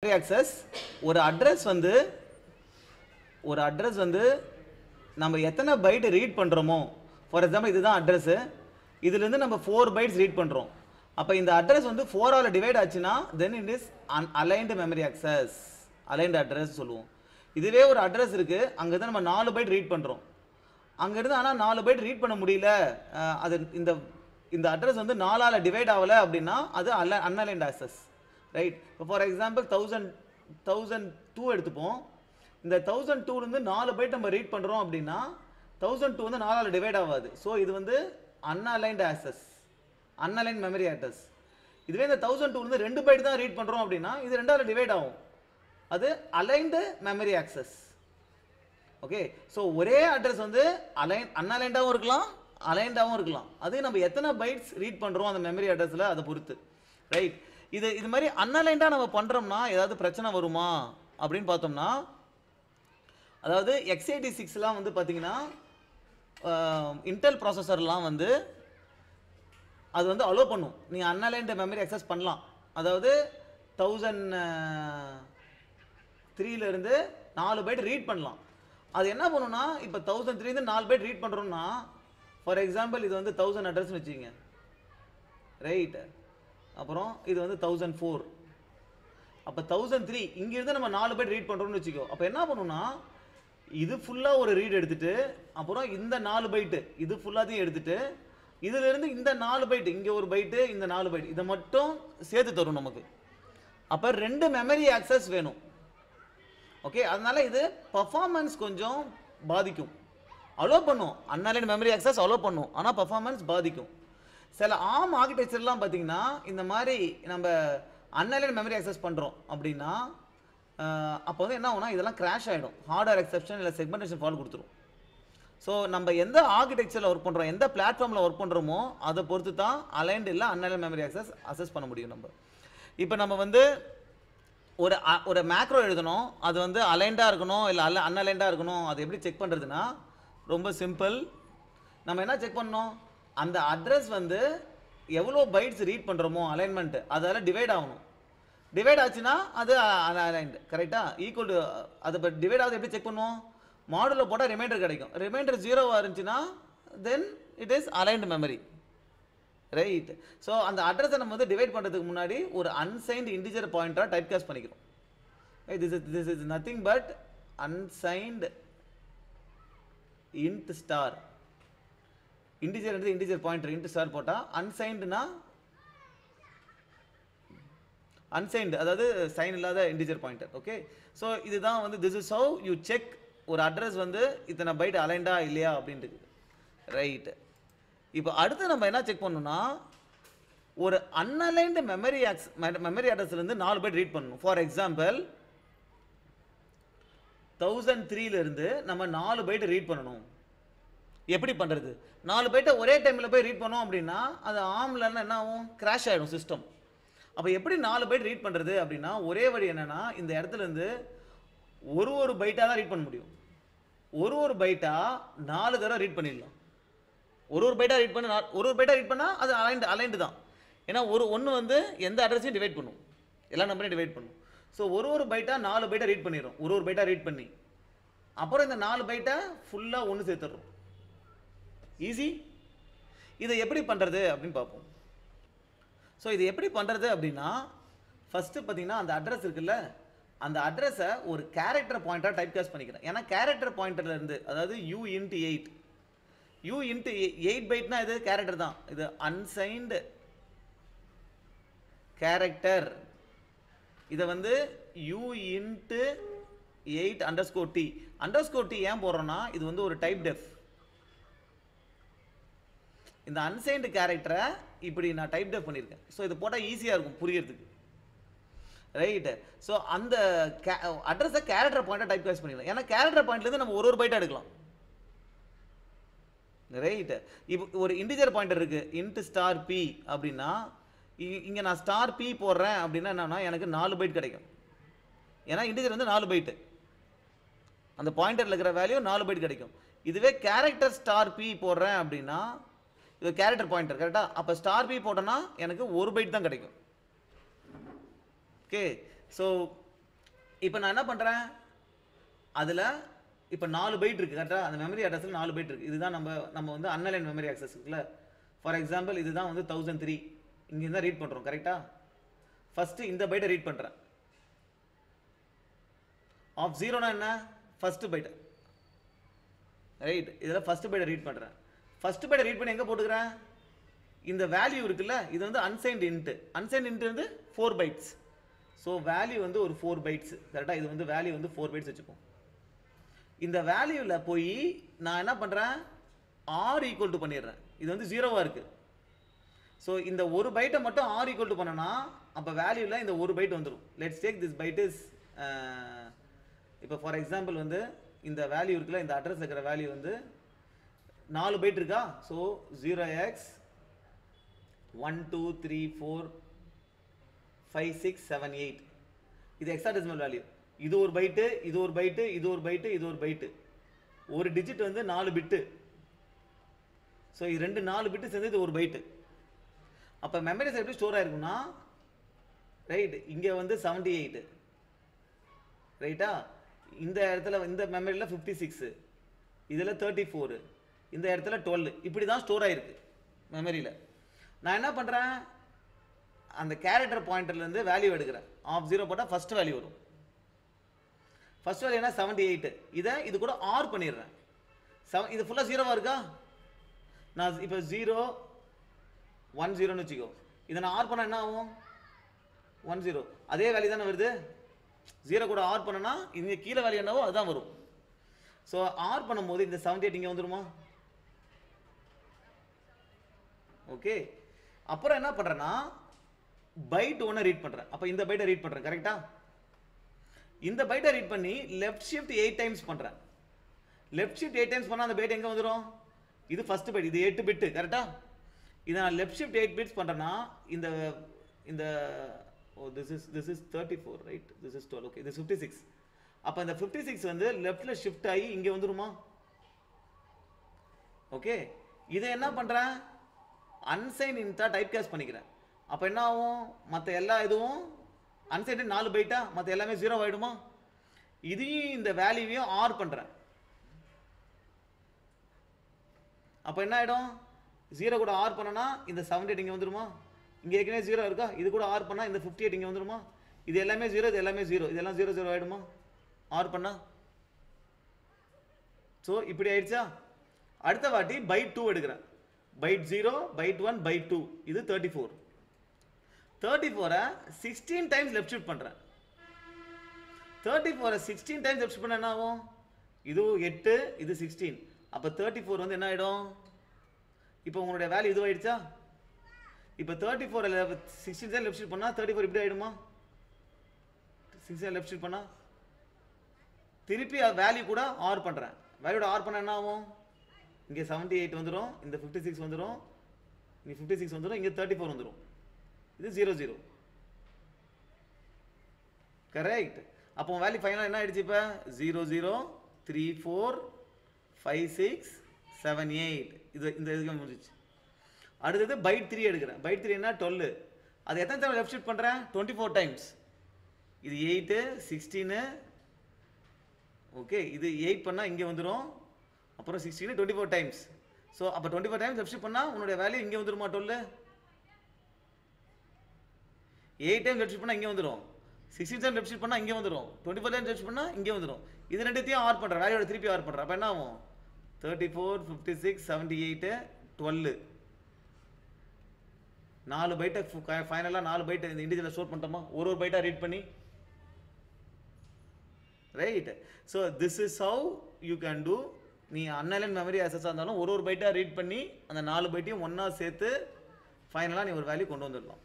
access ஒரு address வந்து நம்ம எத்தனை பைட் ரீட் பண்றோமோ ஃபார் எக்ஸாம்பிள் இதுதான் அட்ரஸ் இதுல இருந்து நம்ம 4 பைட்ஸ் ரீட் பண்றோம் அப்ப இந்த அட்ரஸ் வந்து 4 ஆல டிவைட் ஆச்சுனா then it is aligned memory access aligned address சொல்லுவோம் இதுவே ஒரு அட்ரஸ் இருக்கு அங்க இருந்து நம்ம 4 பைட் ரீட் பண்றோம் அங்க இருந்து ஆனா 4 பைட் ரீட் பண்ண முடியல அது இந்த அட்ரஸ் வந்து 4 ஆல டிவைட் ஆகல அப்படினா அது unaligned access right for example 1002 எடுத்துப்போம் இந்த 1002 ல இருந்து 4 பைட் நம்ம ரீட் பண்றோம் அப்படினா 1002 வந்து 4 ஆல டிவைட் ஆகாது சோ இது வந்து unaligned access unaligned memory address இதுவே இந்த 1002 ல இருந்து 2 பைட் தான் ரீட் பண்றோம் அப்படினா இது 2 ஆல டிவைட் ஆகும் அது aligned memory access okay so ஒரே அட்ரஸ் வந்து unaligned ஆவும் இருக்கலாம் aligned ஆவும் இருக்கலாம் அது நம்ம எத்தனை பைட்ஸ் ரீட் பண்றோம் அந்த மெமரி அட்ரஸ்ல அத பொறுத்து ரைட் இது மாதிரி unaligned நம்ம பண்றோம்னா ஏதாவது பிரச்சனை வருமா அப்படினு பார்த்தோம்னா அதாவது x86 லாம் வந்து பாத்தீங்கன்னா இன்டெல் ப்ராசஸர்லாம் வந்து அது வந்து அலோ பண்ணும் நீ unaligned memory access பண்ணலாம் அதாவது 1003 ல இருந்து 4 பைட் ரீட் பண்ணலாம் அது என்ன பண்ணும்னா இப்போ 1003 ல இருந்து 4 பைட் ரீட் பண்றோம்னா ஃபார் எக்ஸாம்பிள் இது வந்து 1000 அட்ரஸ் வெச்சீங்க ரைட் அப்புறம் இது வந்து 1004 அப்ப 1003 இங்க இருந்து நம்ம 4 பைட் ரீட் பண்றோம்னு வெச்சுக்கோ அப்ப என்ன பண்ணும்னா இது ஃபுல்லா ஒரு ரீட் எடுத்துட்டு அப்புறம் இந்த 4 பைட் இது ஃபுல்லாத்தையும் எடுத்துட்டு இதில இருந்து இந்த 4 பைட் இங்க ஒரு பைட் இந்த 4 பைட் இத மட்டும் சேர்த்து தரும் நமக்கு அப்ப ரெண்டு மெமரி ஆக்சஸ் வேணும் ஓகே அதனால இது பெர்ஃபார்மன்ஸ் கொஞ்சம் பாதிக்கும் அலோ பண்ணும் unaligned memory access அலோ பண்ணும் ஆனா பெர்ஃபார்மன்ஸ் பாதிக்கும் சில ARM ஆர்க்கிடெக்சர்லாம் பாத்தீங்கன்னா இந்த மாதிரி நம்ம unaligned memory access பண்றோம் அப்படினா அப்போ வந்து என்ன ஆகும்னா இதெல்லாம் கிராஷ் ஆயிடும் ஹார்ட்வேர் எக்செப்ஷன் இல்ல செக்மெண்டேஷன் ஃபால்ட் கொடுத்துரும் சோ நம்ம எந்த ஆர்க்கிடெக்சர்ல வர்க் பண்றோம் எந்த பிளாட்ஃபார்ம்ல வர்க் பண்றோமோ அத பொறுத்து தான் aligned இல்ல unaligned memory access அசஸ் பண்ண முடியும் நம்ம இப்போ நம்ம வந்து ஒரு மேக்ரோ எழுதணும் அது வந்து aligned-ஆ இருக்கணும் இல்ல unaligned-ஆ இருக்கணும் அது எப்படி செக் பண்றதுனா ரொம்ப சிம்பிள் நம்ம என்ன செக் பண்ணனும் அந்த அட்ரஸ் வந்து எவ்வளவு பைட்ஸ் ரீட் பண்றோமோ அலைன்மென்ட் அதால டிவைட் ஆகணும் டிவைட் ஆச்சுனா அது aligned கரெக்ட்டா ஈக்குவல் டு அது டிவைட் ஆகுது எப்படி செக் பண்ணுவோம் மாடுல போட்டா ரிமைண்டர் கிடைக்கும் ரிமைண்டர் 0 ஆ இருந்துச்சுனா then it is aligned memory right so அந்த அட்ரஸை நம்ம வந்து டிவைட் பண்றதுக்கு முன்னாடி ஒரு unsigned integer pointer type cost பண்ணிக்கிறோம் this is nothing but unsigned int star integer and integer pointer int star போட்டா unsigned னா unsigned அதாவது சைன் இல்லாத integer pointer ஓகே சோ இதுதான் வந்து this is how you check ஒரு அட்ரஸ் வந்து இத்தனை பைட் aligned-ஆ இல்லையா அப்படின்றது ரைட் இப்போ அடுத்து நம்ம என்ன செக் பண்ணனும்னா ஒரு unaligned memory addressல இருந்து 4 பைட் ரீட் பண்ணனும் ஃபார் எக்ஸாம்பிள் 1003 ல இருந்து நம்ம 4 பைட் ரீட் பண்ணனும் எப்படி பண்றது 4 பைட்ட ஒரே டைம்ல போய் ரீட் பண்ணோம் அப்படினா அது ARM-ல என்ன ஆகும் கிராஷ் ஆயிடும் சிஸ்டம் அப்ப எப்படி 4 பைட் ரீட் பண்றது அப்படினா ஒரே வழி என்னன்னா இந்த இடத்துல இருந்து ஒரு பைட்டா தான் ரீட் பண்ண முடியும் ஒரு பைட்டா 4 தடவை ரீட் பண்ணிடலாம் ஒரு பைட்டா ரீட் பண்ணா அது aligned தான் ஏனா ஒன்னு வந்து எந்த அட்ரஸையும் டிவைட் பண்ணும் எல்லா நம்பரையும் டிவைட் பண்ணும் சோ ஒரு பைட்டா 4 பைட்டா ரீட் பண்ணிரோம் ஒரு பைட்டா ரீட் பண்ணி அப்புறம் இந்த 4 பைட்டா ஃபுல்லா ஒன்னு சேர்த்துறோம் ஈஸி இதை எப்படி பண்றது அப்படினு பாப்போம் சோ இது எப்படி பண்றது அப்படினா ஃபர்ஸ்ட் பாத்தீங்கன்னா அந்த அட்ரஸ் இருக்குல்ல அந்த அட்ரஸை ஒரு character pointer டைப் காஸ்ட் பண்ணிக்கிறேன் ஏனா character pointerல இருந்து அதாவது u int 8 பைட்னா இது character தான் இது unsigned character இத வந்து u int 8_t _t ஏன் போடுறோம்னா இது வந்து ஒரு டைப் டெஃப் இந்த unsigned character இப்படி நான் டைப் டெஃப் பண்ணிருக்கேன் சோ இது போட்டா ஈஸியா இருக்கும் புரியறதுக்கு ரைட் சோ அந்த அட்ரஸை character pointer டைப் காஸ்ட் பண்ணிடலாம் ஏனா character pointல இருந்து நம்ம ஒரு பைட் எடுக்கலாம் ரைட் இப்போ ஒரு integer pointer இருக்கு int star p அப்படினா இங்க நான் star p போடுறேன் அப்படினா என்னன்னா எனக்கு 4 பைட் கிடைக்கும் ஏனா integer வந்து 4 பைட் அந்த பாயிண்டர்ல இருக்கிற வேல்யூ 4 பைட் கிடைக்கும் இதுவே character star p போடுறேன் அப்படினா இது character pointer கரெக்ட்டா அப்ப star p போட்டனா எனக்கு 1 பைட் தான் கிடைக்கும் ஓகே சோ இப்போ நான் என்ன பண்ணுறேன், அதில் இப்போ 4 பைட் இருக்குது கரெக்டாக, அந்த மெமரி அட்ரஸில் 4 பைட் இருக்குது. இதுதான் நம்ம வந்து அன்அலைன் மெமரி ஆக்சஸ் இருக்குல்ல. ஃபார் எக்ஸாம்பிள் இதுதான் வந்து 1003 இங்கே தான் ரீட் பண்ணுறோம் கரெக்டாக. ஃபஸ்ட்டு இந்த பைட்டை ரீட் பண்ணுறேன். ஆஃப் ஜீரோனா என்ன, ஃபஸ்ட்டு பைட்டு ரைட். இதில் ஃபஸ்ட்டு பைட்டை ரீட் பண்ணுறேன். ஃபஸ்ட்டு பைட்டை ரீட் பண்ணி எங்கே போட்டுக்கிறேன், இந்த வேல்யூ இருக்குல்ல, இது வந்து அன்சைன்டு இன்ட்டு. அன்சைன்டு இன்ட்டு வந்து 4 பைட்ஸ். ஸோ வேல்யூ வந்து ஒரு 4 பைட்ஸ் கரெக்டாக. இது வந்து வேல்யூ வந்து 4 பைட்ஸ் வச்சுப்போம். இந்த வேல்யூவில் போய் நான் என்ன பண்ணுறேன், ஆர் ஈக்குவல் டு பண்ணிடுறேன். இது வந்து 0வாக இருக்குது. ஸோ இந்த ஒரு பைட்டை மட்டும் ஆர் ஈக்குவல் டு பண்ணனா அப்போ வேல்யூவில் இந்த ஒரு பைட் வந்துடும். Let's take this byte is, இப்போ ஃபார் எக்ஸாம்பிள் வந்து இந்த வேல்யூ இருக்குல்ல, இந்த அட்ரஸ் இருக்கிற வேல்யூ வந்து 4 பைட் இருக்கா. ஸோ 0x 1 2 3 4 5 6 7 8 இது ஹெக்ஸாடெசிமல் வேல்யூ. இது ஒரு பைட்டு, இது ஒரு பைட்டு, இது ஒரு பைட்டு, இது ஒரு பைட்டு. ஒரு டிஜிட் வந்து 4 பிட்டு. ஸோ இது 4 பிட்டு சேர்ந்து இது ஒரு பைட்டு. அப்போ மெமரிஸ் எப்படி ஸ்டோர் ஆயிருக்குன்னா ரைட், இங்கே வந்து 78 ரைட்டா, இந்த இடத்துல இந்த மெமரியில் 56, இதில் 34, இந்த இடத்துல 12, இப்படி தான் ஸ்டோர் ஆகிருக்கு மெமரியில். நான் என்ன பண்ணுறேன், அந்த கேரக்டர் பாயிண்டர்லேருந்து வேல்யூ எடுக்கிறேன். ஆஃப் 0 போட்டால் ஃபஸ்ட் வேல்யூ வரும். ஃபஸ்ட் வேல்யூ என்ன 78. இது கூட ஆர் பண்ணிடுறேன். இது ஃபுல்லாக 0வாக இருக்கா. நான் இப்போ 0 1 0ன்னு வச்சுக்கோ. இதை நான் ஆர் பண்ணால் என்ன ஆகும், 1 0. அதே வேல்யூ தானே வருது. 0 கூட ஆர் பண்ணனா இங்கே கீழே வேல்யூ என்னவோ அதுதான் வரும். ஸோ ஆர் பண்ணும்போது இந்த 78 இங்கே வந்துருமா. ஓகே, அப்புறம் என்ன பண்ணுறேன்னா பைட் 1 ரீட் பண்ணுறேன். அப்போ இந்த பைட்டை ரீட் பண்ணுறேன் கரெக்டா. இந்த பைட்டை ரீட் பண்ணி லெஃப்ட் ஷிஃப்ட் 8 டைம்ஸ் பண்ணுறேன். லெஃப்ட் ஷிஃப்ட் 8 டைம்ஸ் பண்ணால் அந்த பைட் எங்கே வந்துடும், இது ஃபஸ்ட்டு பைட், இது 8 பிட்டு கரெக்டா. இதை நான் லெஃப்ட் ஷிஃப்ட் 8 பிட்ஸ் பண்ணுறேன்னா இந்த இந்த this is 34 right, this is 12, okay, this is 56. அப்போ இந்த 56 வந்து லெஃப்ட்டில் ஷிஃப்ட் ஆகி இங்கே வந்துருமா. ஓகே, இதை என்ன பண்ணுறேன், அன்சைன் இன்ட்டாக டைப் கேஸ்ட் பண்ணிக்கிறேன். அப்போ என்ன ஆகும், மற்ற எல்லா இதுவும் அன்சைன் 4 பைட்டா, மற்ற எல்லாமே 0 ஆகிடுமா. இதையும் இந்த வேல்யூவையும் ஆர் பண்ணுறேன். அப்போ என்ன ஆகிடும், 0 கூட ஆர் பண்ணனா இந்த 78 இங்கே வந்துருமா. இங்கே ஏற்கனவே 0 இருக்கா, இது கூட ஆர் பண்ணால் இந்த 58 இங்கே வந்துருமா. இது எல்லாமே 0, இது எல்லாமே 0, இதெல்லாம் 0 0 ஆகிடுமா ஆர் பண்ணா. ஸோ இப்படி ஆயிடுச்சா. அடுத்த வாட்டி பைட் 2 எடுக்கிறேன். பைட் 0, பைட் 1, பைட் 2, இது 34. 34 16 டைம்ஸ் லெஃப்ட் ஷிஃப்ட் பண்ணுறேன். 34 16 டைம்ஸ் லெஃப்ட் ஷிஃப்ட் பண்ண என்ன ஆகும், இது 8, இது 16. அப்போ 34 வந்து என்ன ஆகிடும், இப்போ உங்களுடைய வேல்யூ இது ஆயிடுச்சா. இப்போ 34 16 டைம் லெஃப்ட் ஷிஃப்ட் பண்ணால் 34 இப்படி ஆகிடுமா. 16 லெஃப்ட் ஷிஃப்ட் பண்ணால் திருப்பி வேல்யூ கூட ஆர் பண்ணுறேன். வேல்யூட ஆர் பண்ண என்ன ஆகும், இங்கே 78 வந்துடும், இந்த 56 வந்துடும், இங்கே 56 வந்துடும், இங்கே 34 வந்துடும், இது 0 0 கரெக்ட். அப்போ வேல்யூ ஃபைனலாக என்ன ஆயிடுச்சு, இப்போ 0 0 3 4 5 6 7 8 இது இந்த இதுக்கு முடிஞ்சிச்சு. அடுத்தது பைட் 3 எடுக்கிறேன். பைட் 3 என்ன 12. அது எத்தனை டைம் லெஃப்ட் ஷிஃப்ட் பண்ணுறேன், 24 டைம்ஸ். இது 8 16, ஓகே, இது 8 பண்ணால் இங்கே வந்துடும், அப்புறம் 16 24 டைம்ஸ். ஸோ அப்போ 24 டைம்ஸ் லெஃப்ட் ஷிஃப்ட் பண்ணால் உன்னுடைய வேல்யூ இங்கே வந்துருமா 12. 8 டைம் லெஃப்ட் ஷிஃப்ட் பண்ணால் இங்கே வந்துடும், 16 டைம் லெஃப்ட் ஷிஃப்ட் பண்ணால் இங்கே வந்துடும், 24 டைம் லெஃப்ட் ஷிஃப்ட் பண்ணால் இங்கே வந்துடும். இது ரெண்டுத்தையும் ஆர் பண்ணுறேன், வேல்யூட திருப்பி ஆர் பண்ணுறேன். அப்போ என்ன ஆகும், 34 56 78 12. 4 பைட்டை ஃபைனலாக 4 பைட்டை இந்த இண்டிஜுவலை ஸ்டோர் பண்ணிட்டோமா, ஒரு பைட்டாக ரீட் பண்ணி right. So this is how you can do. நீ அன்அலைன் மெமரி ஆக்சஸாக இருந்தாலும் ஒரு பைட்டாக ரீட் பண்ணி அந்த 4 பைட்டையும் ஒன்றா சேர்த்து ஃபைனலாக நீ ஒரு வேல்யூ கொண்டு வந்துடலாம்.